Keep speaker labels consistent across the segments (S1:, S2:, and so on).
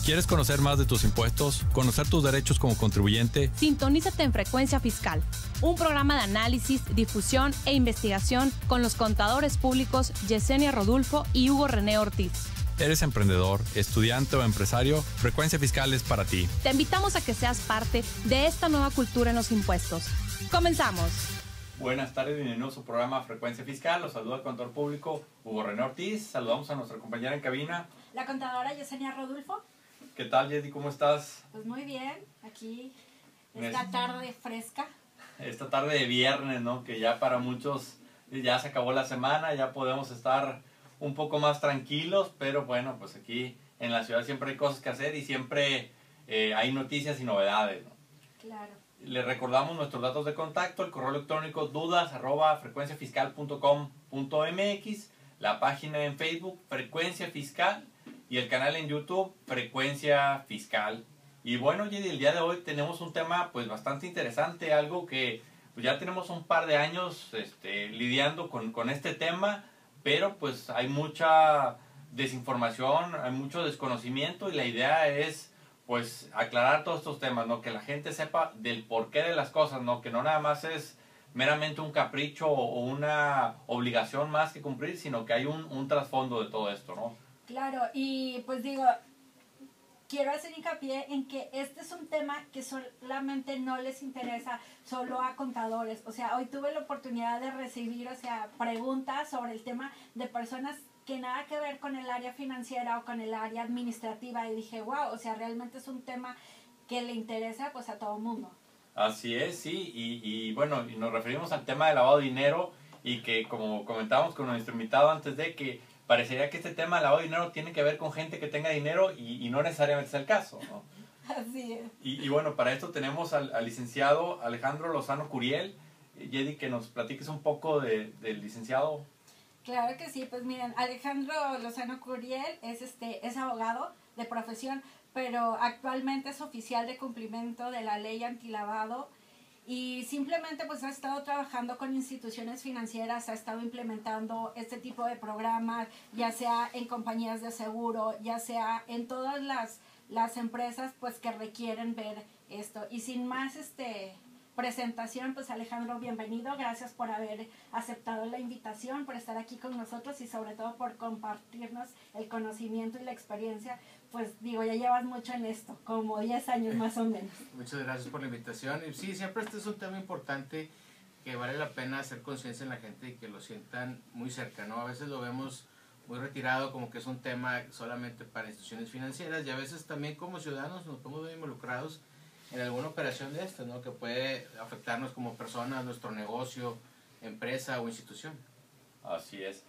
S1: ¿Quieres conocer más de tus impuestos? ¿Conocer tus derechos como contribuyente?
S2: Sintonízate en Frecuencia Fiscal, un programa de análisis, difusión e investigación con los contadores públicos Yesenia Rodulfo y Hugo René Ortiz.
S1: ¿Eres emprendedor, estudiante o empresario? Frecuencia Fiscal es para ti.
S2: Te invitamos a que seas parte de esta nueva cultura en los impuestos. ¡Comenzamos!
S1: Buenas tardes, bienvenidos a su programa Frecuencia Fiscal. Los saluda el contador público Hugo René Ortiz. Saludamos a nuestra compañera en cabina,
S3: la contadora Yesenia Rodulfo.
S1: ¿Qué tal, Yedi? ¿Cómo estás?
S3: Pues muy bien, aquí esta tarde fresca.
S1: Esta tarde de viernes, ¿no? Que ya para muchos ya se acabó la semana, ya podemos estar un poco más tranquilos, pero bueno, pues aquí en la ciudad siempre hay cosas que hacer y siempre hay noticias y novedades, ¿no?
S3: Claro.
S1: Les recordamos nuestros datos de contacto, el correo electrónico dudas@frecuenciafiscal.com.mx, la página en Facebook Frecuencia Fiscal y el canal en YouTube Frecuencia Fiscal. Y bueno, Yedi, el día de hoy tenemos un tema pues bastante interesante, algo que pues, ya tenemos un par de años lidiando con este tema, pero pues hay mucha desinformación, hay mucho desconocimiento y la idea es pues aclarar todos estos temas, ¿no? Que la gente sepa del porqué de las cosas, ¿no? Que no nada más es meramente un capricho o una obligación más que cumplir, sino que hay un trasfondo de todo esto, ¿no?
S3: Claro, y pues digo, quiero hacer hincapié en que este es un tema que solamente no les interesa solo a contadores. O sea, hoy tuve la oportunidad de recibir, preguntas sobre el tema de personas que nada que ver con el área financiera o con el área administrativa, y dije, wow, realmente es un tema que le interesa pues a todo el mundo.
S1: Así es, sí, y bueno, y nos referimos al tema de lavado de dinero y que como comentábamos con nuestro invitado antes de que parecería que este tema de lavado de dinero tiene que ver con gente que tenga dinero y no necesariamente es el caso, ¿no?
S3: Así es.
S1: Y bueno, para esto tenemos al licenciado Alejandro Lozano Curiel. Yedi, que nos platiques un poco del licenciado.
S3: Claro que sí, pues miren, Alejandro Lozano Curiel es abogado de profesión, pero actualmente es oficial de cumplimiento de la ley antilavado y simplemente pues ha estado trabajando con instituciones financieras, ha estado implementando este tipo de programas, ya sea en compañías de seguro, ya sea en todas las empresas pues que requieren ver esto. Y sin más presentación, pues Alejandro, bienvenido, gracias por haber aceptado la invitación, por estar aquí con nosotros y sobre todo por compartirnos el conocimiento y la experiencia. Pues digo, ya llevas mucho en esto, como 10 años más o menos.
S4: Muchas gracias por la invitación. Y sí, siempre este es un tema importante que vale la pena hacer conciencia en la gente y que lo sientan muy cerca, ¿no? A veces lo vemos muy retirado, como que es un tema solamente para instituciones financieras, y a veces también como ciudadanos nos podemos ver involucrados en alguna operación de estas, ¿no? Que puede afectarnos como personas, nuestro negocio, empresa o institución.
S1: Así es.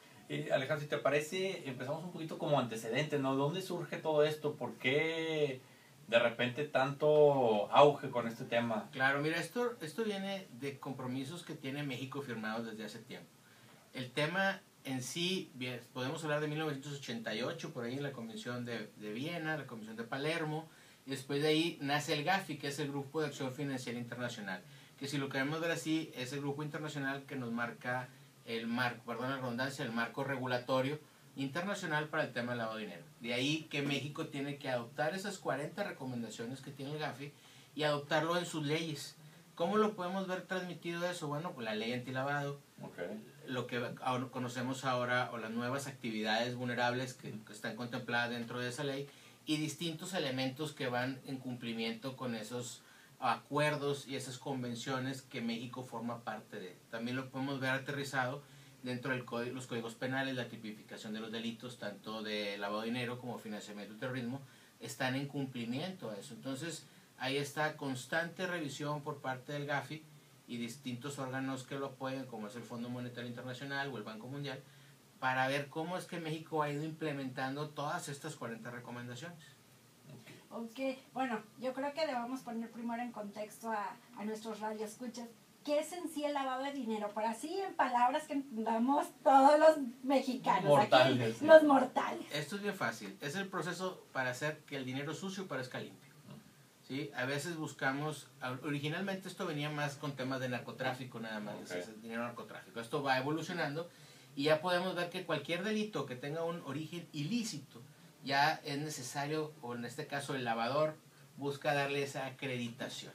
S1: Alejandro, si te parece, empezamos un poquito como antecedentes, ¿no? ¿Dónde surge todo esto? ¿Por qué de repente tanto auge con este tema?
S4: Claro, mira, esto viene de compromisos que tiene México firmados desde hace tiempo. El tema en sí, podemos hablar de 1988, por ahí en la Convención de Viena, la Convención de Palermo, y después de ahí nace el GAFI, que es el Grupo de Acción Financiera Internacional, que si lo queremos ver así, es el grupo internacional que nos marca el marco, perdón la redundancia, el marco regulatorio internacional para el tema del lavado de dinero. De ahí que México tiene que adoptar esas 40 recomendaciones que tiene el GAFI y adoptarlo en sus leyes. ¿Cómo lo podemos ver transmitido eso? Bueno, pues la ley antilavado, lo que conocemos ahora, o las nuevas actividades vulnerables que están contempladas dentro de esa ley, y distintos elementos que van en cumplimiento con esos acuerdos y esas convenciones que México forma parte de. También lo podemos ver aterrizado dentro de los códigos penales, la tipificación de los delitos, tanto de lavado de dinero como financiamiento del terrorismo, están en cumplimiento a eso. Entonces, ahí está constante revisión por parte del GAFI y distintos órganos que lo apoyan, como es el Fondo Monetario Internacional o el Banco Mundial, para ver cómo es que México ha ido implementando todas estas 40 recomendaciones.
S3: Ok, bueno, yo creo que debemos poner primero en contexto a nuestros radioescuchas qué es en sí el lavado de dinero, para así en palabras que entendamos todos los mexicanos,
S1: mortales,
S3: aquí,
S1: sí.
S3: Los mortales.
S4: Esto es bien fácil, es el proceso para hacer que el dinero sucio parezca limpio. ¿Sí? A veces buscamos, originalmente esto venía más con temas de narcotráfico nada más, es el dinero narcotráfico. Esto va evolucionando y ya podemos ver que cualquier delito que tenga un origen ilícito ya es necesario, o en este caso el lavador, busca darle esa acreditación,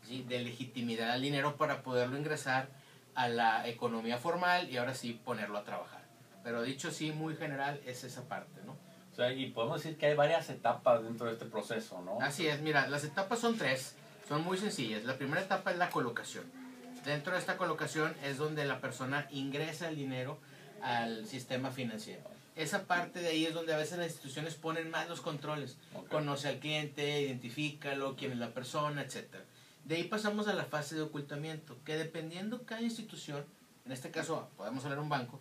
S4: ¿sí?, de legitimidad al dinero para poderlo ingresar a la economía formal y ahora sí ponerlo a trabajar. Pero dicho así, muy general, es esa parte, ¿no?
S1: O sea, y podemos decir que hay varias etapas dentro de este proceso, ¿no?
S4: Así es, mira, las etapas son 3, son muy sencillas. La primera etapa es la colocación. Dentro de esta colocación es donde la persona ingresa el dinero al sistema financiero. Esa parte de ahí es donde a veces las instituciones ponen más los controles.
S1: Okay.
S4: Conoce al cliente, identifícalo, quién es la persona, etc. De ahí pasamos a la fase de ocultamiento, que dependiendo cada institución, en este caso podemos hablar de un banco,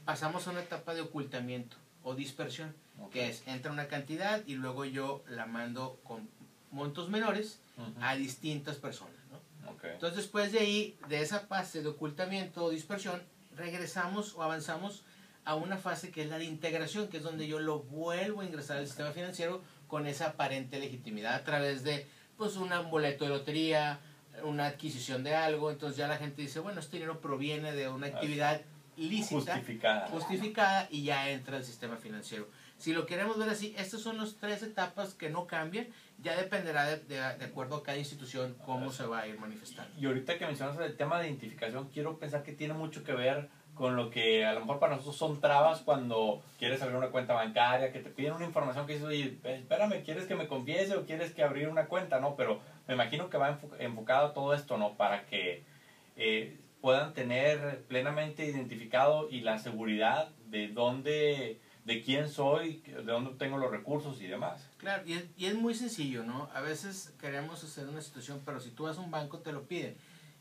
S4: pasamos a una etapa de ocultamiento o dispersión,
S1: Okay.
S4: que es, entra una cantidad y luego yo la mando con montos menores a distintas personas, ¿no?
S1: Okay.
S4: Entonces después de ahí, de esa fase de ocultamiento o dispersión, regresamos o avanzamos a una fase que es la de integración, que es donde yo lo vuelvo a ingresar al sistema financiero con esa aparente legitimidad a través de pues un boleto de lotería, una adquisición de algo. Entonces ya la gente dice, bueno, este dinero proviene de una actividad lícita, justificada, y ya entra al sistema financiero. Si lo queremos ver así, estas son las 3 etapas que no cambian, ya dependerá de acuerdo a cada institución cómo se va a ir manifestando.
S1: Y ahorita que mencionas el tema de identificación, quiero pensar que tiene mucho que ver con lo que a lo mejor para nosotros son trabas cuando quieres abrir una cuenta bancaria, que te piden una información que dices, oye, espérame, ¿quieres que me confiese o quieres que abrir una cuenta? No, pero me imagino que va enfocado a todo esto, ¿no? Para que puedan tener plenamente identificado y la seguridad de dónde, de quién soy, de dónde tengo los recursos y demás.
S4: Claro, y es muy sencillo, ¿no? A veces queremos hacer una situación, pero si tú vas a un banco te lo piden.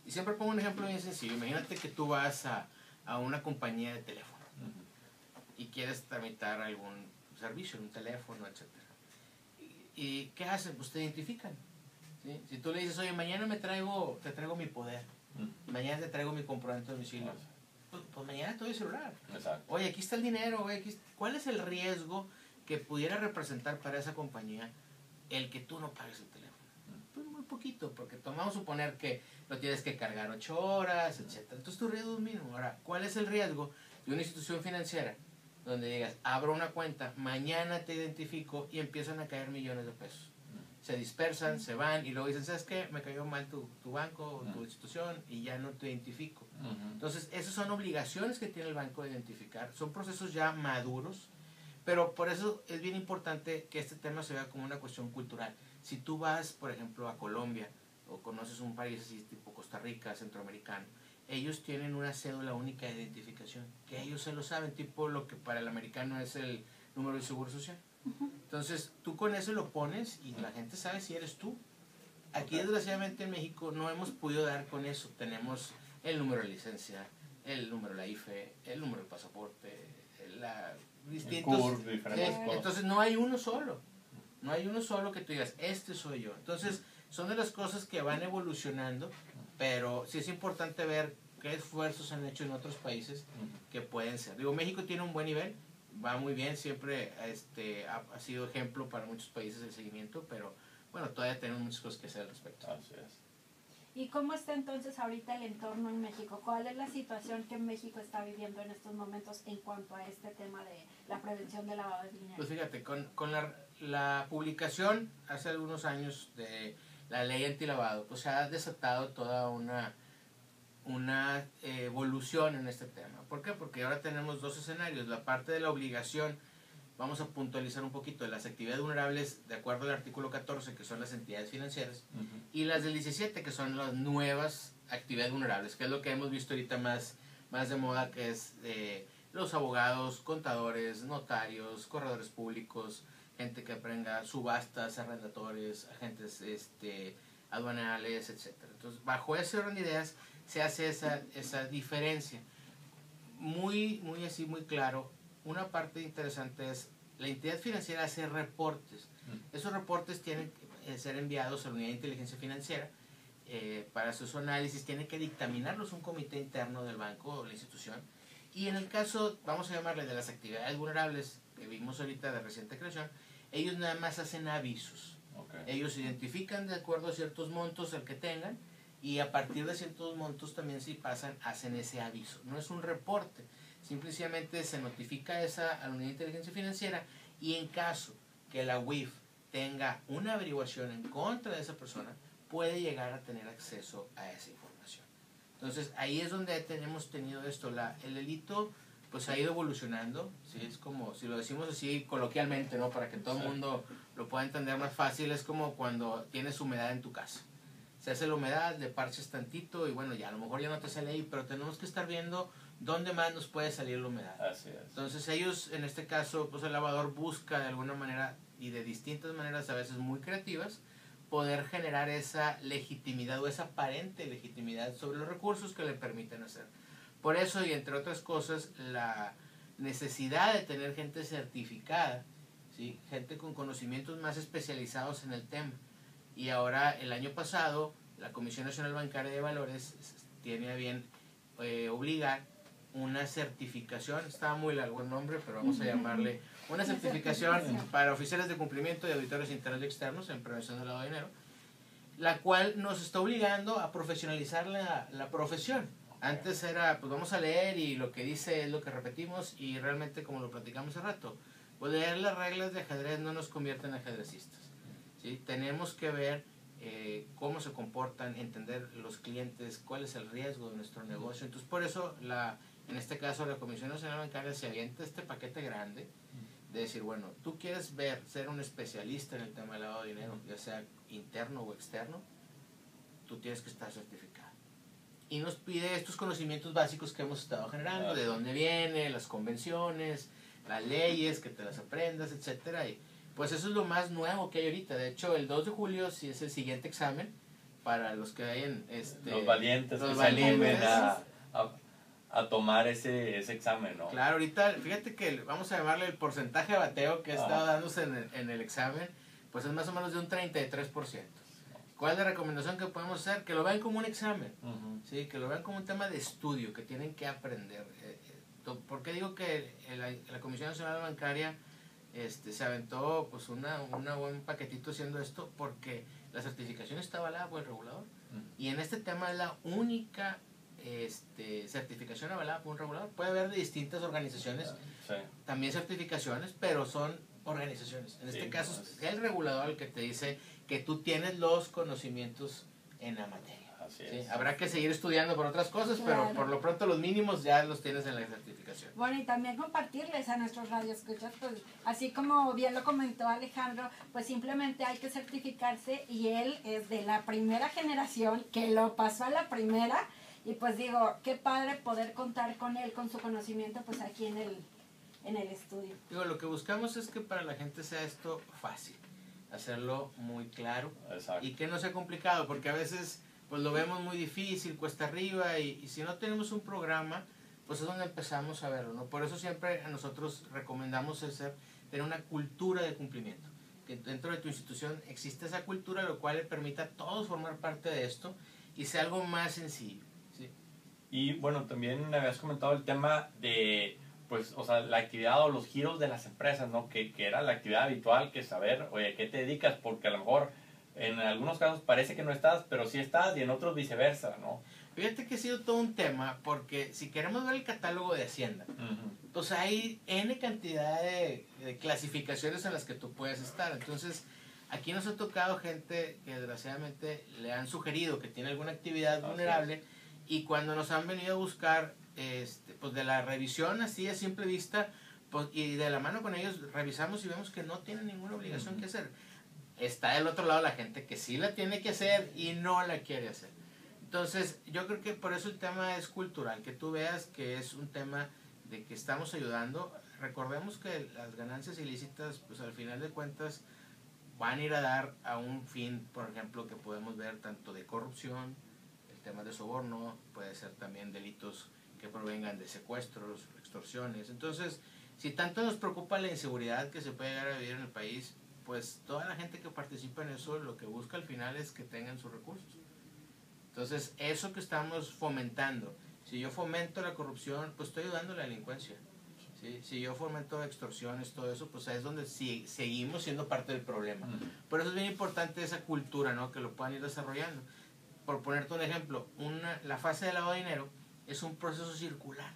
S4: Y siempre pongo un ejemplo bien sencillo. Imagínate que tú vas a una compañía de teléfono y quieres tramitar algún servicio, un teléfono, etc. ¿Y qué hacen? Pues te identifican, ¿sí? Si tú le dices, oye, mañana te traigo mi poder, mañana te traigo mi comprobante de domicilio, pues mañana te doy el celular.
S1: Exacto.
S4: Oye, aquí está el dinero, oye, ¿cuál es el riesgo que pudiera representar para esa compañía el que tú no pagues el teléfono? Pues muy poquito, porque vamos a suponer que lo tienes que cargar 8 horas, etc. Entonces tu riesgo es mínimo. Ahora, ¿cuál es el riesgo de una institución financiera donde digas, abro una cuenta, mañana te identifico y empiezan a caer millones de pesos? Se dispersan, se van y luego dicen, ¿sabes qué? Me cayó mal tu banco, tu institución y ya no te identifico. Entonces, esas son obligaciones que tiene el banco de identificar. Son procesos ya maduros, pero por eso es bien importante que este tema se vea como una cuestión cultural. Si tú vas, por ejemplo, a Colombia o conoces un país así tipo Costa Rica, centroamericano, ellos tienen una cédula única de identificación, que ellos se lo saben, tipo lo que para el americano es el número de seguro social. Entonces, tú con eso lo pones y la gente sabe si eres tú. Aquí, desgraciadamente, en México no hemos podido dar con eso. Tenemos el número de licencia, el número de la IFE, el número del pasaporte, distintos...
S1: El CUR, diferentes cosas.
S4: Entonces, no hay uno solo. No hay uno solo que tú digas, este soy yo. Entonces, son de las cosas que van evolucionando, pero sí es importante ver qué esfuerzos han hecho en otros países que pueden ser. Digo, México tiene un buen nivel, va muy bien, siempre ha sido ejemplo para muchos países el seguimiento, pero bueno, todavía tenemos muchas cosas que hacer al respecto.
S1: Así es.
S3: ¿Y cómo está entonces ahorita el entorno en México? ¿Cuál es la situación que México está viviendo en estos momentos en cuanto a este tema de la prevención del lavado de dinero?
S4: Pues fíjate, con la publicación hace algunos años de la ley antilavado, pues se ha desatado toda una evolución en este tema. ¿Por qué? Porque ahora tenemos 2 escenarios. La parte de la obligación, vamos a puntualizar un poquito, de las actividades vulnerables de acuerdo al artículo 14, que son las entidades financieras, y las del 17, que son las nuevas actividades vulnerables, que es lo que hemos visto ahorita más de moda, que es los abogados, contadores, notarios, corredores públicos, gente que aprenda subastas, arrendatores, agentes aduanales, etc. Entonces, bajo ese orden de ideas, se hace esa diferencia. Muy claro. Una parte interesante es, la entidad financiera hace reportes. Esos reportes tienen que ser enviados a la unidad de inteligencia financiera. Para su análisis tiene que dictaminarlos un comité interno del banco o la institución. Y en el caso, vamos a llamarle de las actividades vulnerables que vimos ahorita de reciente creación, ellos nada más hacen avisos. Ellos identifican de acuerdo a ciertos montos el que tengan, y a partir de ciertos montos también si pasan, hacen ese aviso. No es un reporte, simplemente se notifica a la unidad de inteligencia financiera y en caso que la UIF tenga una averiguación en contra de esa persona, puede llegar a tener acceso a esa información. Entonces ahí es donde hemos tenido esto. El delito pues ha ido evolucionando, ¿sí? Es como, si lo decimos así coloquialmente, ¿no? Para que todo el mundo lo pueda entender más fácil, es como cuando tienes humedad en tu casa. Se hace la humedad, le parches tantito y bueno, ya a lo mejor ya no te sale ahí, pero tenemos que estar viendo dónde más nos puede salir la humedad.
S1: Así es.
S4: Entonces ellos, en este caso, pues el lavador busca de alguna manera y de distintas maneras, a veces muy creativas, poder generar esa legitimidad o esa aparente legitimidad sobre los recursos que le permiten hacer. Por eso, y entre otras cosas, la necesidad de tener gente certificada, ¿sí? Gente con conocimientos más especializados en el tema. Y ahora, el año pasado, la Comisión Nacional Bancaria de Valores tiene a bien obligar una certificación, estaba muy largo el nombre, pero vamos a llamarle una certificación para oficiales de cumplimiento y auditores internos y externos en prevención del lavado de dinero, la cual nos está obligando a profesionalizar la profesión. Antes era, pues vamos a leer y lo que dice es lo que repetimos, y realmente, como lo platicamos hace rato, pues leer las reglas de ajedrez no nos convierte en ajedrecistas, ¿sí? Tenemos que ver cómo se comportan, entender los clientes, cuál es el riesgo de nuestro negocio. Entonces, por eso, en este caso, la Comisión Nacional Bancaria se avienta este paquete grande de decir, bueno, tú quieres ser un especialista en el tema del lavado de dinero, ya sea interno o externo, tú tienes que estar certificado. Y nos pide estos conocimientos básicos que hemos estado generando, de dónde viene, las convenciones, las leyes, que te las aprendas, etcétera. Y pues eso es lo más nuevo que hay ahorita. De hecho, el 2 de julio sí es el siguiente examen para los que hayan...
S1: los valientes
S4: los
S1: que
S4: valientes.
S1: se animen a tomar ese examen, ¿no?
S4: Claro, ahorita, fíjate que vamos a llamarle el porcentaje de bateo que ha estado dándose en el examen, pues es más o menos de un 33%. ¿Cuál es la recomendación que podemos hacer? Que lo vean como un examen, ¿sí? Que lo vean como un tema de estudio, que tienen que aprender. ¿Por qué digo que la Comisión Nacional Bancaria se aventó pues un buen paquetito haciendo esto? Porque la certificación está avalada por el regulador, y en este tema es la única certificación avalada por un regulador. Puede haber de distintas organizaciones, también certificaciones, pero son organizaciones. En este caso es el regulador el que te dice que tú tienes los conocimientos en la materia.
S1: Así
S4: ¿Sí?
S1: es.
S4: Habrá que seguir estudiando por otras cosas,
S3: Claro.
S4: pero por lo pronto los mínimos ya los tienes en la certificación.
S3: Bueno, y también compartirles a nuestros radioescuchas, pues así como bien lo comentó Alejandro, pues simplemente hay que certificarse, y él es de la primera generación que lo pasó a la primera, y pues digo, qué padre poder contar con él, con su conocimiento, pues aquí en el estudio.
S4: Digo, lo que buscamos es que para la gente sea esto fácil, hacerlo muy claro.
S1: Exacto.
S4: Y que no sea complicado, porque a veces pues lo vemos muy difícil, cuesta arriba, y si no tenemos un programa, pues es donde empezamos a verlo, ¿no? Por eso siempre a nosotros recomendamos tener una cultura de cumplimiento, que dentro de tu institución existe esa cultura, lo cual le permita a todos formar parte de esto y sea algo más sencillo, ¿sí?
S1: Y bueno, también me habías comentado el tema de, pues, o sea, la actividad o los giros de las empresas, ¿no? Que era la actividad habitual, que saber, oye, ¿a qué te dedicas? Porque a lo mejor en algunos casos parece que no estás, pero sí estás, y en otros viceversa, ¿no?
S4: Fíjate que ha sido todo un tema, porque si queremos ver el catálogo de Hacienda, pues hay N cantidad de clasificaciones en las que tú puedes estar. Entonces, aquí nos ha tocado gente que desgraciadamente le han sugerido que tiene alguna actividad vulnerable, y cuando nos han venido a buscar, pues de la revisión así a simple vista, pues, y de la mano con ellos revisamos y vemos que no tienen ninguna obligación que hacer. Está del otro lado la gente que sí la tiene que hacer y no la quiere hacer. Entonces, yo creo que por eso el tema es cultural, que tú veas que es un tema de que estamos ayudando. Recordemos que las ganancias ilícitas, pues al final de cuentas, van a ir a dar a un fin, por ejemplo, que podemos ver tanto de corrupción, el tema de soborno, puede ser también delitos que provengan de secuestros, extorsiones. Entonces, si tanto nos preocupa la inseguridad que se puede llegar a vivir en el país, pues toda la gente que participa en eso lo que busca al final es que tengan sus recursos. Entonces, eso que estamos fomentando, si yo fomento la corrupción, pues estoy ayudando a la delincuencia. ¿Sí? Si yo fomento extorsiones, todo eso, pues es donde seguimos siendo parte del problema. Por eso es bien importante esa cultura, ¿no? Que lo puedan ir desarrollando. Por ponerte un ejemplo, la fase de lavado de dinero es un proceso circular.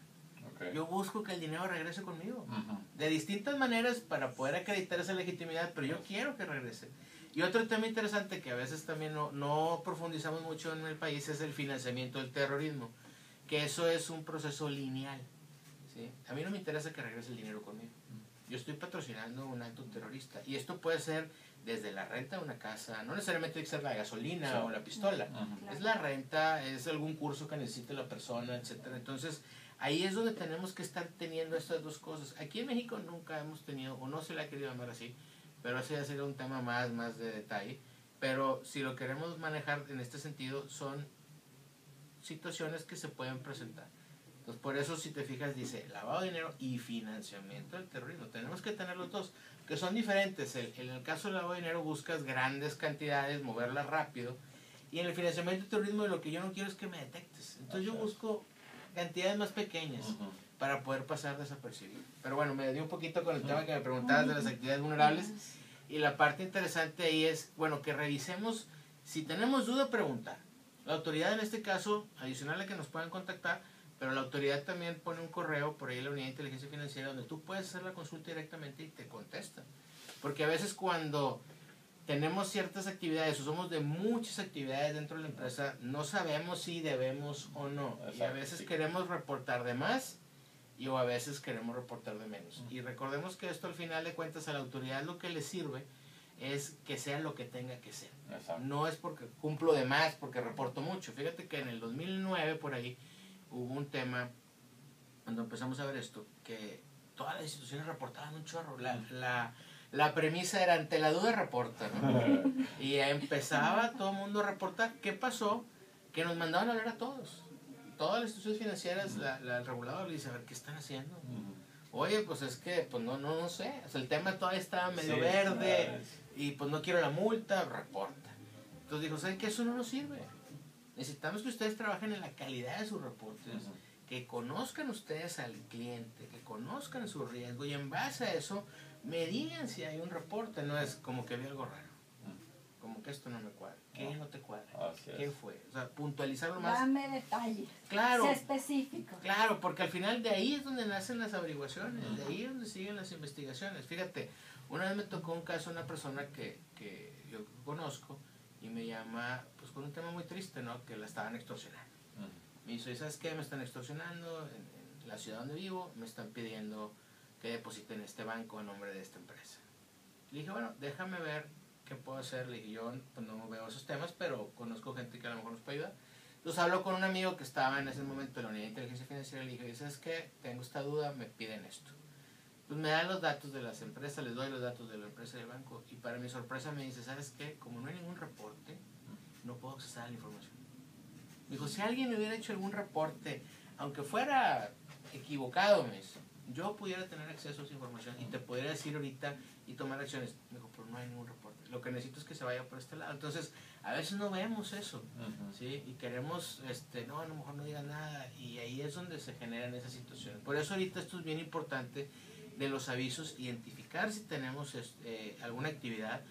S1: Okay.
S4: Yo busco que el dinero regrese conmigo.
S1: Ujú.
S4: De distintas maneras para poder acreditar esa legitimidad, pero yo quiero que regrese. Y otro tema interesante que a veces también no profundizamos mucho en el país es el financiamiento del terrorismo, que eso es un proceso lineal, ¿sí? A mí no me interesa que regrese el dinero conmigo. Yo estoy patrocinando un acto terrorista y esto puede ser desde la renta de una casa, no necesariamente tiene que ser la gasolina, sí, o la pistola, es la renta, es algún curso que necesite la persona, etcétera. Entonces ahí es donde tenemos que estar teniendo estas dos cosas. Aquí en México nunca hemos tenido, o no se le ha querido llamar así, pero ese ya sería un tema más de detalle. Pero si lo queremos manejar en este sentido, son situaciones que se pueden presentar. Entonces, por eso, si te fijas, dice lavado de dinero y financiamiento del terrorismo. Tenemos que tener los dos, que son diferentes. En el caso del lavado de dinero buscas grandes cantidades, moverlas rápido. Y en el financiamiento del terrorismo lo que yo no quiero es que me detectes. Entonces yo busco cantidades más pequeñas para poder pasar desapercibido. Pero bueno, me dio un poquito con el tema que me preguntabas de las actividades vulnerables. Y la parte interesante ahí es, bueno, que revisemos, si tenemos duda, preguntar. La autoridad en este caso, adicional a que nos puedan contactar, pero la autoridad también pone un correo por ahí, la Unidad de Inteligencia Financiera, donde tú puedes hacer la consulta directamente y te contestan. Porque a veces cuando tenemos ciertas actividades o somos de muchas actividades dentro de la empresa, no sabemos si debemos o no. Exacto. Y a veces queremos reportar de más y o a veces queremos reportar de menos. Y recordemos que esto al final de cuentas a la autoridad lo que le sirve es que sea lo que tenga que ser. Exacto. No es porque cumplo de más, porque reporto mucho. Fíjate que en el 2009 por ahí hubo un tema cuando empezamos a ver esto, que todas las instituciones reportaban un chorro. La premisa era, ante la duda reporta, ¿no? Y empezaba todo el mundo a reportar. ¿Qué pasó? Que nos mandaban a hablar a todos. Todas las instituciones financieras, el regulador le dice, a ver, ¿qué están haciendo? Oye, pues es que, pues no sé. O sea, el tema todavía estaba medio verde y pues no quiero la multa, reporta. Entonces dijo, ¿saben qué? Eso no nos sirve. Necesitamos que ustedes trabajen en la calidad de sus reportes, que conozcan ustedes al cliente, que conozcan su riesgo y en base a eso me digan si hay un reporte. No es como que vi algo raro, como que esto no me cuadra. ¿Qué no te cuadra? ¿Qué fue? O sea, puntualizarlo más.
S3: Dame detalles.
S4: Claro.
S3: Sé específico.
S4: Claro, porque al final de ahí es donde nacen las averiguaciones, de ahí es donde siguen las investigaciones. Fíjate, una vez me tocó un caso de una persona que yo conozco y me llama pues con un tema muy triste, ¿no? Que la estaban extorsionando. Me dice, ¿sabes qué? Me están extorsionando en la ciudad donde vivo, me están pidiendo que deposite en este banco a nombre de esta empresa. Le dije, bueno, déjame ver qué puedo hacer. Le dije, yo pues, no veo esos temas, pero conozco gente que a lo mejor nos puede ayudar. Entonces hablo con un amigo que estaba en ese momento en la Unidad de Inteligencia Financiera y le dije, ¿sabes qué? Tengo esta duda, me piden esto. Pues me dan los datos de las empresas, les doy los datos de la empresa y del banco y para mi sorpresa me dice, ¿sabes qué? Como no hay ningún reporte, no puedo acceder a la información. Me dijo, si alguien me hubiera hecho algún reporte, aunque fuera equivocado, me dice, yo pudiera tener acceso a esa información y te podría decir ahorita y tomar acciones. Me dijo, pero no hay ningún reporte. Lo que necesito es que se vaya por este lado. Entonces, a veces no vemos eso, ¿sí? Y queremos, no, a lo mejor no digan nada. Y ahí es donde se generan esas situaciones. Por eso ahorita esto es bien importante de los avisos, identificar si tenemos alguna actividad.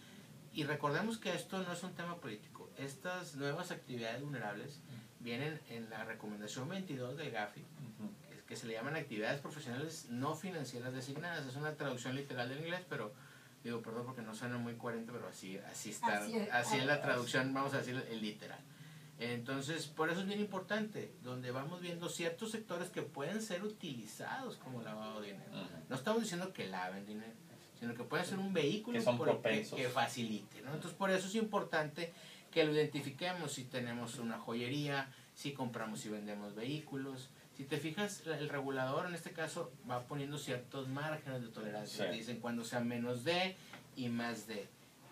S4: Y recordemos que esto no es un tema político. Estas nuevas actividades vulnerables vienen en la recomendación 22 del GAFI, que se le llaman actividades profesionales no financieras designadas. Es una traducción literal del inglés, pero digo, perdón porque no suena muy coherente, pero así está, así es la traducción, vamos a decir el literal. Entonces, por eso es bien importante, donde vamos viendo ciertos sectores que pueden ser utilizados como lavado de dinero. No estamos diciendo que laven dinero, sino que pueden ser un vehículo que facilite, ¿no? Entonces, por eso es importante que lo identifiquemos si tenemos una joyería, si compramos y vendemos vehículos. Si te fijas, el regulador en este caso va poniendo ciertos márgenes de tolerancia. Sí. Dicen cuando sea menos de y más de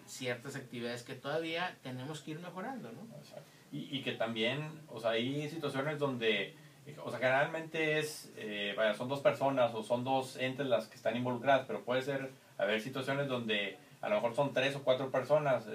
S4: ciertas actividades que todavía tenemos que ir mejorando, ¿no?
S1: Y que también, o sea, hay situaciones donde, o sea, generalmente son dos personas o son dos entes las que están involucradas, pero puede ser, haber situaciones donde a lo mejor son 3 o 4 personas.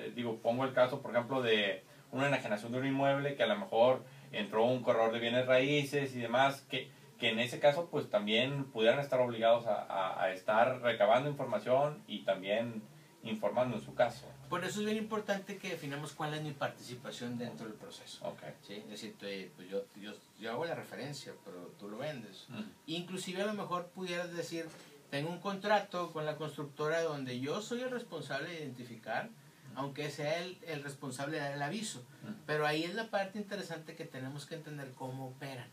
S1: Pongo el caso, por ejemplo, de una enajenación de un inmueble que a lo mejor entró un corredor de bienes raíces y demás, que en ese caso pues también pudieran estar obligados a estar recabando información y también informando en su caso.
S4: Por eso es bien importante que definamos cuál es mi participación dentro del proceso.
S1: Okay.
S4: ¿Sí? Es decir, pues yo hago la referencia, pero tú lo vendes.
S1: Mm.
S4: Inclusive a lo mejor pudieras decir, tengo un contrato con la constructora donde yo soy el responsable de identificar, aunque sea el responsable de dar el aviso. Pero ahí es la parte interesante que tenemos que entender cómo operan.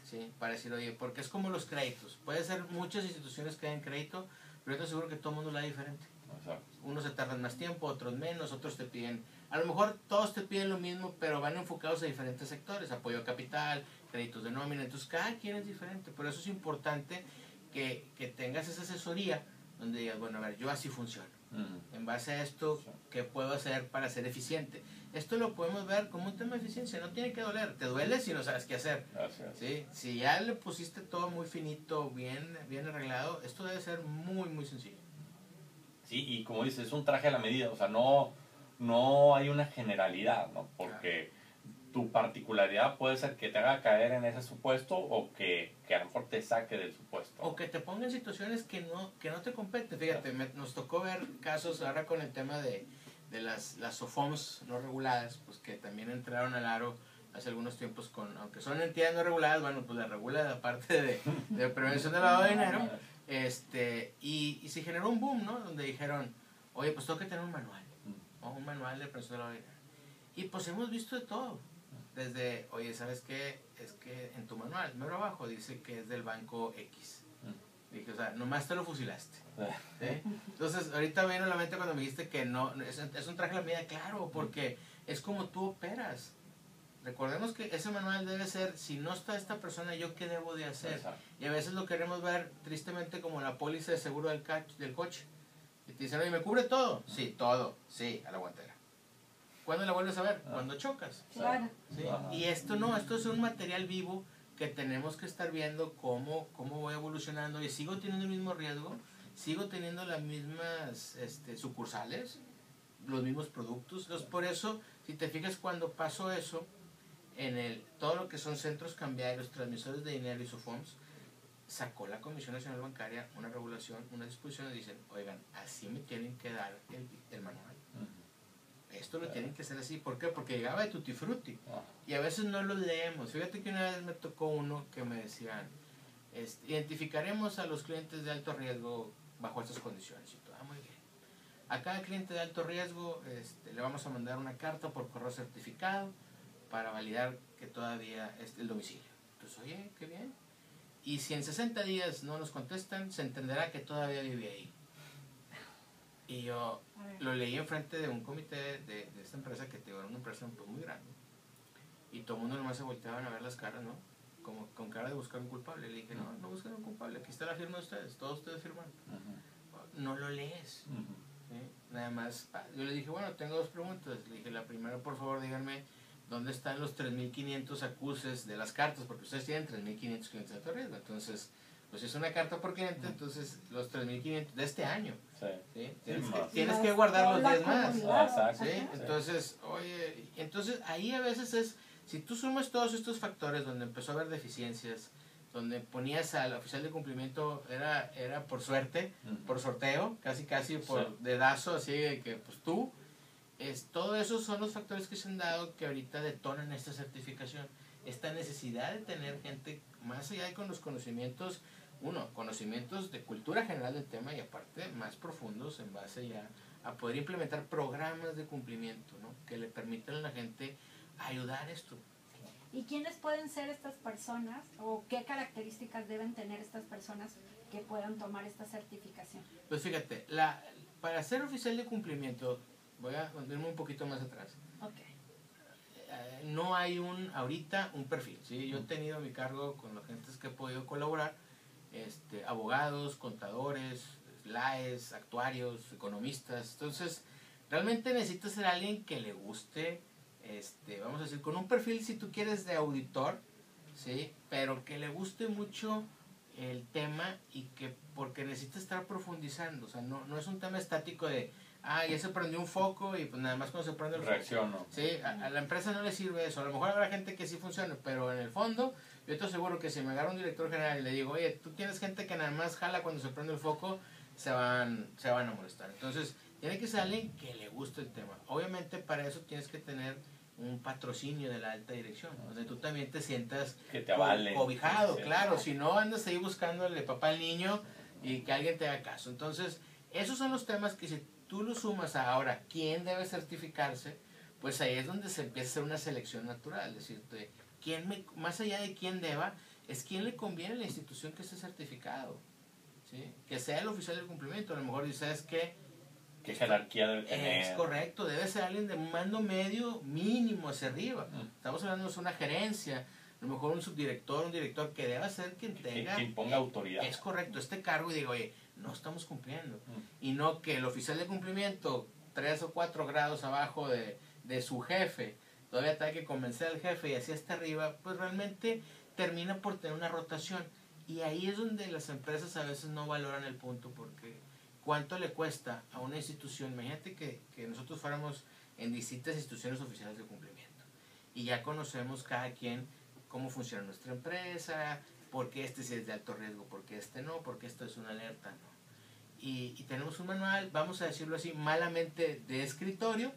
S4: ¿Sí? Para decir, oye, porque es como los créditos. Puede ser muchas instituciones que den crédito, pero yo estoy seguro que todo el mundo lo da diferente.
S1: Exacto.
S4: Unos se tardan más tiempo, otros menos, otros te piden, a lo mejor todos te piden lo mismo, pero van enfocados a diferentes sectores, apoyo a capital, créditos de nómina, entonces cada quien es diferente. Por eso es importante que tengas esa asesoría donde digas, bueno, a ver, yo así funciono. En base a esto, ¿qué puedo hacer para ser eficiente? Esto lo podemos ver como un tema de eficiencia, no tiene que doler, te duele si no sabes qué hacer. ¿Sí? Si ya le pusiste todo muy finito, bien arreglado, esto debe ser muy, muy sencillo.
S1: Sí, y como dices, es un traje a la medida, o sea, no hay una generalidad, ¿no? Porque tu particularidad puede ser que te haga caer en ese supuesto o que a lo mejor te saque del supuesto.
S4: O que te ponga en situaciones que no te competen. Fíjate, nos tocó ver casos ahora con el tema de las SOFOMs no reguladas, pues que también entraron al aro hace algunos tiempos aunque son entidades no reguladas, bueno, pues la regula la parte de prevención del lavado de dinero. Y se generó un boom, ¿no? Donde dijeron, oye, pues tengo que tener un manual, ¿no? Un manual de prevención del lavado de dinero. Y pues hemos visto de todo. Desde, oye, ¿sabes qué? Es que en tu manual, mero abajo, dice que es del banco X. Dije, o sea, nomás te lo fusilaste. ¿Sí? Entonces, ahorita me vino a la mente cuando me dijiste que no, es un traje a la medida, claro, porque es como tú operas. Recordemos que ese manual debe ser, si no está esta persona, ¿yo qué debo de hacer?
S1: Exacto.
S4: Y a veces lo queremos ver tristemente como la póliza de seguro del coche. Y te dicen, oye, ¿me cubre todo? Sí, todo. Sí, a la guantera. ¿Cuándo la vuelves a ver? Cuando chocas.
S3: Claro.
S4: ¿Sí? Y esto es un material vivo que tenemos que estar viendo cómo voy evolucionando. Y sigo teniendo el mismo riesgo, sigo teniendo las mismas sucursales, los mismos productos. Entonces, por eso, si te fijas, cuando pasó eso, todo lo que son centros cambiarios, transmisores de dinero y SOFOMs, sacó la Comisión Nacional Bancaria una regulación, una disposición y dicen, oigan, así me tienen que dar el manual. Esto lo tienen que hacer así. ¿Por qué? Porque llegaba de tutti frutti. Y a veces no lo leemos. Fíjate que una vez me tocó uno que me decían, identificaremos a los clientes de alto riesgo bajo estas condiciones. Y todo, muy bien. A cada cliente de alto riesgo le vamos a mandar una carta por correo certificado para validar que todavía es el domicilio. Entonces, oye, qué bien. Y si en 60 días no nos contestan, se entenderá que todavía vive ahí. Y yo lo leí enfrente de un comité de esta empresa, que era una empresa pues, muy grande. Y todo el mundo nomás se volteaban a ver las caras, ¿no? Como con cara de buscar un culpable. Le dije, no busquen un culpable, aquí está la firma de ustedes, todos ustedes firman. No lo lees. ¿Sí? Nada más, yo le dije, bueno, tengo dos preguntas. Le dije, la primera, por favor, díganme, ¿dónde están los 3.500 acuses de las cartas? Porque ustedes tienen 3.500 clientes de alto riesgo. Entonces, pues es una carta por cliente, entonces los 3.500 de este año. ¿Sí? Tienes que guardar los 10 más.
S1: Exacto.
S4: ¿Sí? Entonces, oye, ahí a veces si tú sumas todos estos factores donde empezó a haber deficiencias, donde ponías al oficial de cumplimiento, era por suerte, por sorteo, casi por dedazo, así de que pues tú, todo eso son los factores que se han dado que ahorita detonan esta certificación, esta necesidad de tener gente más allá de con los conocimientos, conocimientos de cultura general del tema y aparte más profundos en base ya a poder implementar programas de cumplimiento, ¿no? Que le permitan a la gente ayudar esto.
S3: ¿Y quiénes pueden ser estas personas o qué características deben tener estas personas que puedan tomar esta certificación?
S4: Pues fíjate, para ser oficial de cumplimiento, voy a irme un poquito más atrás.
S3: Okay.
S4: No hay ahorita un perfil, ¿sí? Yo he tenido a mi cargo con los gentes que he podido colaborar, abogados, contadores, LAES, actuarios, economistas. Entonces, realmente necesitas ser alguien que le guste, vamos a decir, con un perfil, si tú quieres, de auditor, ¿sí? Pero que le guste mucho el tema porque necesita estar profundizando. O sea, no es un tema estático de, ya se prendió un foco y pues nada más cuando se prende el
S1: reacciono.
S4: foco. Sí, a la empresa no le sirve eso. A lo mejor habrá gente que sí funcione, pero en el fondo, yo estoy seguro que si me agarra un director general y le digo, oye, tú tienes gente que nada más jala cuando se prende el foco, se van a molestar. Entonces, Tiene que ser alguien que le guste el tema. Obviamente para eso tienes que tener un patrocinio de la alta dirección, donde tú también te sientas
S1: que te avalen,
S4: cobijado,
S1: sí,
S4: claro, si no andas ahí buscándole papá al niño y que alguien te haga caso. Entonces, esos son los temas que si tú los sumas a ahora, ¿quién debe certificarse? Pues ahí es donde se empieza a hacer una selección natural, es decir, más allá de quién deba, es quién le conviene a la institución que esté certificado, ¿sí? Que sea el oficial del cumplimiento. A lo mejor dices, ¿sabes qué?
S1: ¿Qué jerarquía debe tener?
S4: Es correcto, debe ser alguien de un mando medio mínimo hacia arriba. Estamos hablando de una gerencia, a lo mejor un subdirector, un director que deba ser quien tenga...
S1: Quien ponga autoridad.
S4: Es correcto, este cargo y digo, oye, no estamos cumpliendo. Y no que el oficial de cumplimiento, 3 o 4 grados abajo de su jefe, todavía hay que convencer al jefe y así hasta arriba, pues realmente termina por tener una rotación. Y ahí es donde las empresas a veces no valoran el punto, porque ¿cuánto le cuesta a una institución? Imagínate que nosotros fuéramos en distintas instituciones oficiales de cumplimiento y ya conocemos cada quien cómo funciona nuestra empresa, por qué este sí es de alto riesgo, por qué este no, por qué esto es una alerta, ¿no? Y tenemos un manual, vamos a decirlo así, malamente de escritorio,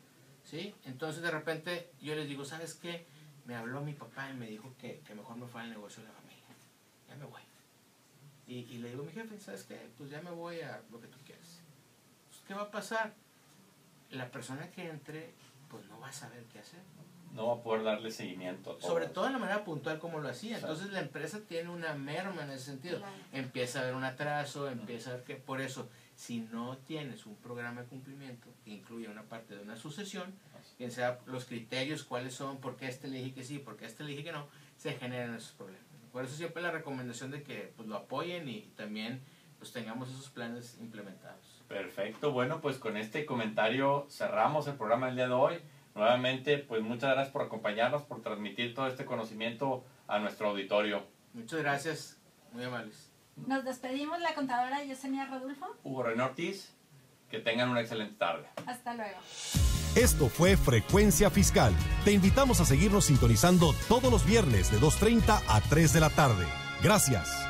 S4: ¿sí? Entonces de repente yo les digo, ¿sabes qué? Me habló mi papá y me dijo que mejor me fuera al negocio de la familia. Ya me voy. Y le digo a mi jefe, ¿sabes qué? Pues ya me voy a lo que tú quieras. Pues, ¿qué va a pasar? La persona que entre, pues no va a saber qué hacer.
S1: No va a poder darle seguimiento a todo.
S4: Sobre todo de la manera puntual como lo hacía. Entonces la empresa tiene una merma en ese sentido.
S3: Claro.
S4: Empieza a haber un atraso, empieza a ver que por eso, si no tienes un programa de cumplimiento que incluya una parte de una sucesión, quien sea los criterios, cuáles son, por qué este le dije que sí, por qué este le dije que no, se generan esos problemas. Por eso siempre la recomendación de que pues, lo apoyen y también pues, tengamos esos planes implementados.
S1: Perfecto, bueno, pues con este comentario cerramos el programa del día de hoy. Nuevamente, pues muchas gracias por acompañarnos, por transmitir todo este conocimiento a nuestro auditorio.
S4: Muchas gracias, muy amables.
S3: Nos despedimos, la contadora Yesenia Rodulfo.
S1: Hugo René Ortiz, que tengan una excelente tarde.
S3: Hasta luego.
S5: Esto fue Frecuencia Fiscal. Te invitamos a seguirnos sintonizando todos los viernes de 2:30 a 3 de la tarde. Gracias.